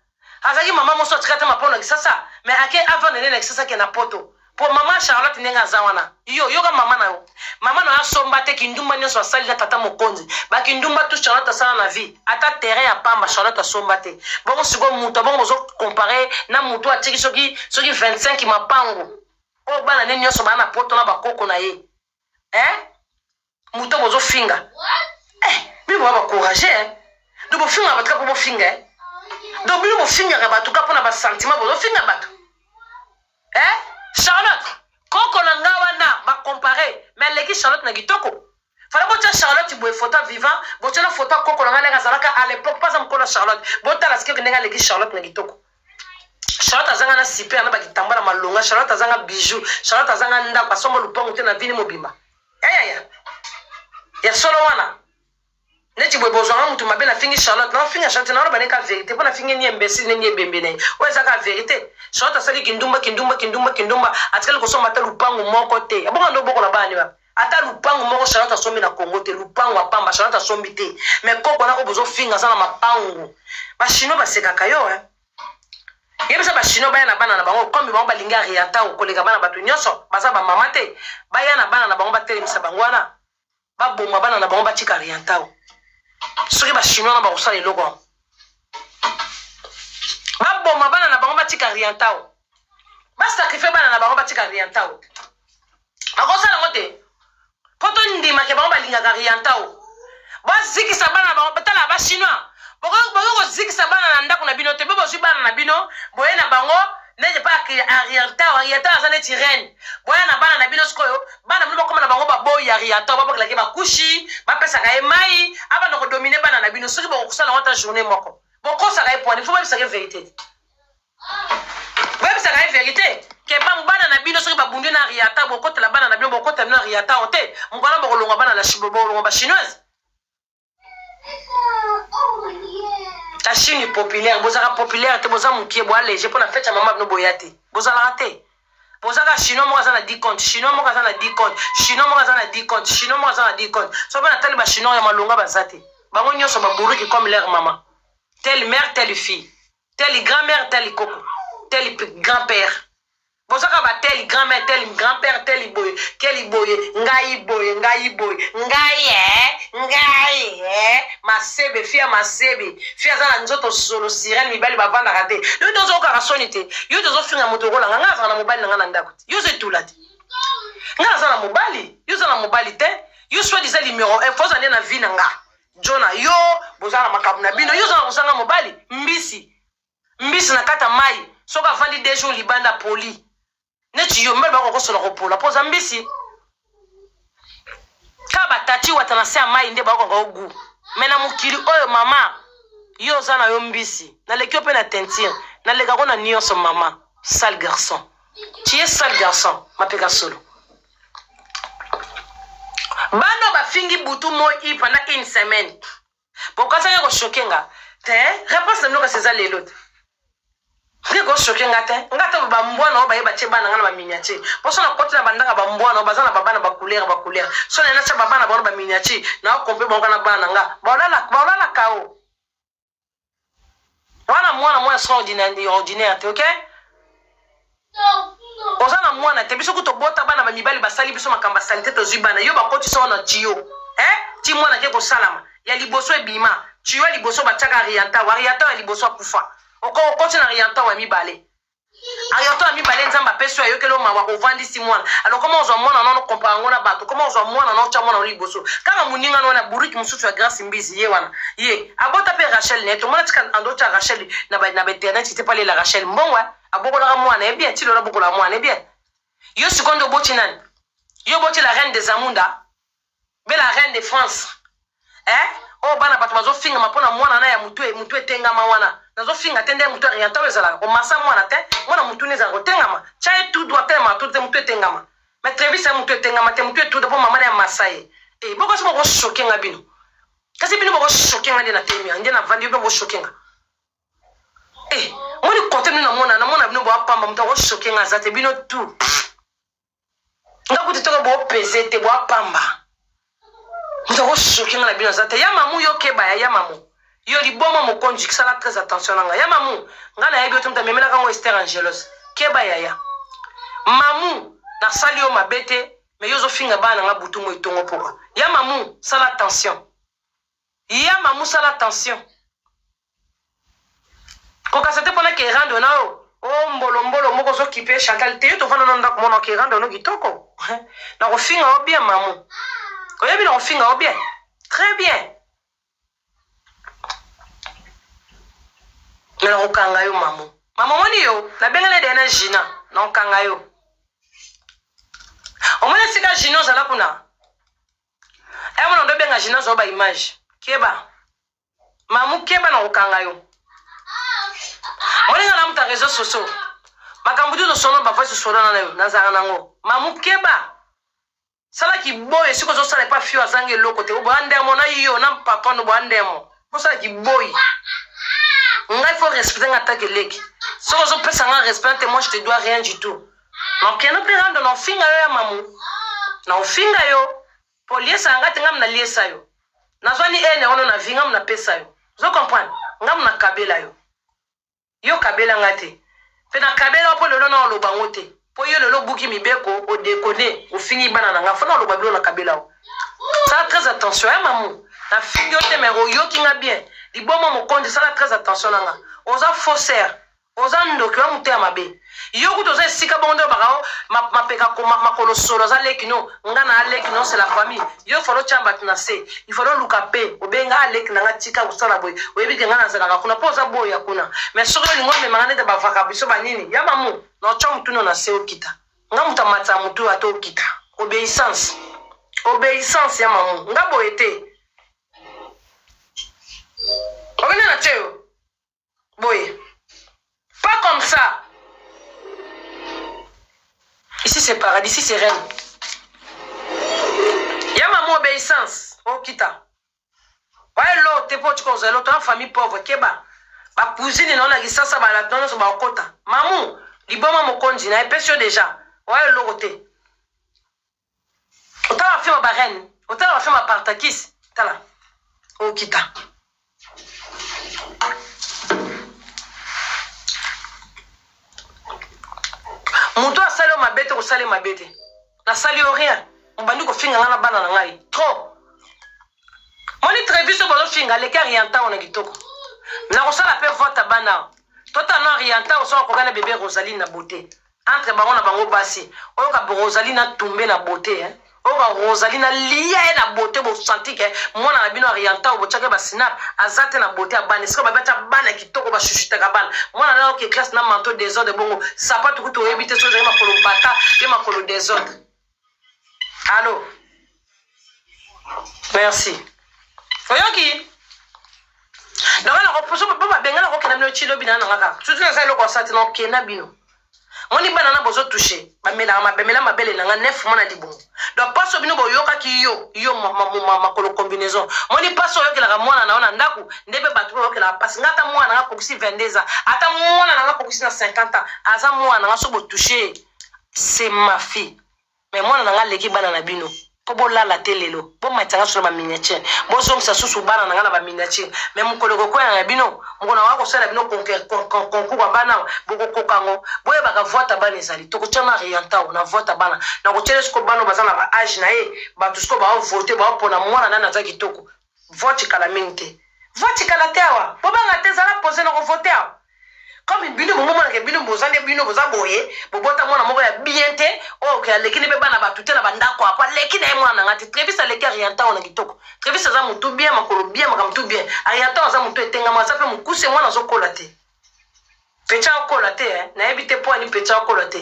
Speaker 2: azaki mama mo so tikata mapona kisasa mais ake avant nene kisasa ke na poto po mama Charlotte nenga zawana yoga mama na yo mama na somba te kindumba nyoso asali na tata mokonzi ba kindumba tu Charlotte sana na vie ata terrain ya pamba Charlotte somba te bon sigo muto bon bozo comparer na muto atiki soki 25 mapango o bana nene nyoso bana poto na bakoko na ye muto bozo finga mi bo ba courage do bo finga batka bo finga do mi bo finga ka batuka pona ba sentiment bozo finga batu Charlotte koko na ngawa na ba comparer mais leki Charlotte na gitoko fala bo tia Charlotte bo photo vivant bo tia photo koko na ngala zalaka à l'époque pas am kola Charlotte bo tala ske ndenga leki Charlotte na gitoko Charlotte azanga na super na ba kitambala malonga Charlotte azanga bijou Charlotte azanga nda ba sombo lupongo te na vini mobimba ya solo wana neti bo bozanga mutu mabe na fingi Charlotte na finga Charlotte na ba neka vérité pona fingi ni imbécile ni ebembe ne o ezaka vérité Charlotte asali kindumba atikali ko soma ta lupango moko te abonga ndo boko na bani ba ata lupango moko Charlotte asombi na Congo te lupango apamba Charlotte asombi te mais koko na ko bozo finga sana mapango ba chino ba sekaka yo yebisa ba chino ba na bana na bango comme bango balinga riata o koleka bana batu nyonso baza ba mama te ba ya na bana na bango ba telemisa bangwana ba bomba bana na bango ba tika riata o soki ba chino na ba kosala eloko ba bomba bana na bango ba tika riata o ba sacrifier bana na bango ba tika riata o akosala ngote poto ndima ke bango balinga riata o ba zikisa bana na bango batala ba chinois boko zikisa bana na ndako na bino te bobo zwi bana na bino boye na bango neje pa ariata azane tirene boye na bana na bino sikoyo bana bino bakoma na bango baboyi ariata babokelaki bakushi bapesaka ye mai abana kodomine bana na bino soki bokosala ngo ta journée moko bokosaka ye poani fo babisaka ye vérité babisaka ye vérité ke bana na bino soki babundi na ariata bokotela bana na bino bokotela bino ariata o te mokwana bokolongwa bana na bolongwa bachinoise ta Chine populaire bozaka populaire te boza mukie bo léger pour na fête mama bino boyate bozala raté bozaka chinois mo na 10 compte chinois mo na 10 compte chinois mo na 10 compte chinois mo na 10 compte so bana tali ba chinois ya malonga bazate bango nyoso ba buruki comme leur maman telle mère telle fille telle grand-mère telle coco telle grand-père bozaka ba telle grand-mère telle grand-père telle boy quel boy ngai masebe fia za na nzoto solo sirene mibali bavanda kate yo dozo ka sonite yo dozo finga moto rola nga za na mobali nga na ndako yo ze tulati nga za na mobali yo za na mobali te yo soit des numéro 1 faut aller na vie nga jona yo bozana makabu na bino yo za na kusanga mobali mbisi na kata mai soka vandi des jours libanda poli neti yo mbele bako kosola kopola poza mbisi kaba tati watana se mai nde bako ko gu mena mukiri oyo mama yo zana yo mbisi na lekio pe na tentire na lega ko na nyoso mama sale garçon tu es sale garçon mapeka solo bano ba fingi butu mo i pendant une semaine pourquoi ça ko choquenga te réponse na noka c'est lelo Ngeko choqué ngate ngata ba mbwana ba yeba che bana ngana ba miniature poso na koti na bandanga ba mbwana bazana ba bana ba couleur so na cha ba bana ba miniature na kompe bonga na bana nga ba olala kao wana mwana moi extraordinaire te, ok? Oza na mwana te biso ko to bota bana ba mibali basali biso makamba salite to zibana yo ba koti so na tiyo. Ti mwana ke ko salama. Ya liboso ebima. Tiyo liboso ba tchaka rianta, wa rianta ya liboso akufa. Oko koti na rianta wa mibale. Ariato ami bale nzamba peso yo kelo mawa ko vandi si mwana. Alors comment on mwana non compare ngona bato? Comment on mwana non cha mwana liboso? Kama muninga no na buriki mususu ya grâce mbizi ye wana. Ye abota pe Rachel neto mwana tika andota Rachel na ba internet c'était pas la Rachel mbonwa abokola mwana e bien ti lo bokola mwana e bien. Yo secondo boti nani? Yo boti la reine des Amunda. Be la reine de France. Oh bana bato bazo finga mapona mwana na ya mutu etenga mawana. Nazo finga tende mutu rianta wezala o masa mwana te mwana mutu neza ngotengama chae tout doit tema tout te mutu etengama mais trevis mutu etengama te mutu tout pour mama ya masaye boko so boko shokenga bino kasi bino boko shokenga de na temi ande na vandi boko shokenga moni kontenu na mona bino bo apamba mutu boko shokenga zate bino tout ngakuti to bo pese te bo apamba mutu boko shokenga na bino zate ya mamu yo keba ya mamu yo liboma mokonji kisala très attention nanga ya mamu ngana yebi otumta memela kango Esther Angelos keba yaya mamu na sali yo mabete me yo zo finga bana nga butu mo itongo poko ya mamu sala attention ya mamu sala attention ko kasete pona ke rando na o mbolo moko zo kipe Chantal te to fana nda ko mona ke rando no kitoko na ko finga o bien mamu ko yebi na ko finga o bien très bien. Na okanga yo mamu moni yo na bengale de na jina na okanga yo omona sika jino zala kuna mona ndo benga jina zo ba image keba mamu keba na okanga yo moni ngala muta réseaux sociaux makambudu do sono ba voice sono na yo na zanga nango mamu keba sala ki boy siko zo sala pa fio azange loko te o bande mo na yo na papa no bande mo ko sala ki boy. Il faut respecter un attaque leki. Si on peut s'en respecter, moi je te dois rien du tout. Donc il y a un parent de nos filles à maman. Nos filles à yo. Pour lier ça, on a na lier ça yo. Na zoni ene on a vinga na pesa yo. Vous comprenez? Ngam na kabela yo. Yo kabela ngate. Pe na kabela po le na lo bangote. Po yo le buki mibeko o déconner, o fini banana nga fona lo babilo na kabela yo. Ça très attention maman. Na fille yo te mero yo ki nga bien. Di bomo mo konde sala très attention nanga. Oza faussaire, oza ndoki wa mutu ya mabe. Yo kuto za sika bondo bakao ma peka ko makolo solo za leki no, nga na leki no c'est la famille. Yo folo chamba tunase. Il faut lukape, obenga leki nanga tika kusala boy. Oyebi ke nga na zala kuna poza boy ya kuna. Mais soko lingo me mangane de bavaka biso banini. Ya mamu, no chomu tuno na se okita. Nga muta matsa mutu ato okita. Obéissance. Obéissance ya mamu. Nga boyete. Boy, pas comme ça. Ici c'est paradis, ici c'est reine. Y'a maman obéissance. Oh kita. Ouais l'autre t'es pas tu causes l'autre en famille pauvre keba. Ba cousine non la gisa ça ba la donne sur ba okota. Maman, liboma mo konji na epesio déjà. Ouais l'autre. Autant la faire ma reine, autant la faire ma partakis. Tala. Oh kita. Muto asali o mabete ko sali mabete. Na sali o rien. Mbandi ko finga ngana bana na ngai. Trop. Moni treviso bozo finga le car yanta on ngitoko. Na ko sala pe vota bana. Tota no rianta o so ko kana bébé Rosalie na beauté. Entre bango na bango basi. O ka Rosalie na tomber na beauté hein. O ka Rosalie na lié na beauté bo senti que mona na bino rianta o chaka ba snap azate na beauté abane. Siko ba beta bana kitoko ba chuchuta ka bana. Mona na o ke classe na manteau des ordres bongo. Ça pas tout to éviter so ma kolo bata et ma kolo des ordres. Allô. Merci. Oyoki. Donc la reposo papa bengala ko kana mino chilo bina na ngaka. Tutu na sa lo ko sati no kena bino. Moni banana bozo toucher. Ba mela mabele na nga 9 mois na libongo. Donc passo bino bo yoka ki yo makolo combinaison. Moni passo yo kela mwana na ona ndaku ndebe batu yo kela passe ngata mwana na kokisi 22 ans. Ata mwana na kokisi na 50 ans. Aza mwana na so bo toucher. C'est ma fille. Mais mwana na nga leki bana na bino. po bolala te lelo bomatanga sur ba miniature bozongisa susu bana na nga na ba miniature mais mokolo kokwela na bino mokona wa kosala bino concours ya bana bokokokango boyebaka vote bana ezali tokotiana riantao na vote bana na kotiela siko bana baza na ba age na ye bato siko baavote baopona mwana nani aza kitoko vote kala mingi te vote kala te awa bobanga te ezala pose na kovote awa comme bino bomonaka bino bozande bino boza boye bobota mwana moko ya bien te oyo ke aleki ne mpe bana bato te na bandako akwa leki na ye mwana na nga te Trévis aleki ariantao na kitoko Trévis aza motu bien makolo bien makamtu bien ariantao aza motu etengama aza mpe mokuse mwana azokola te pecha okola te nayebi te po ani pecha okola te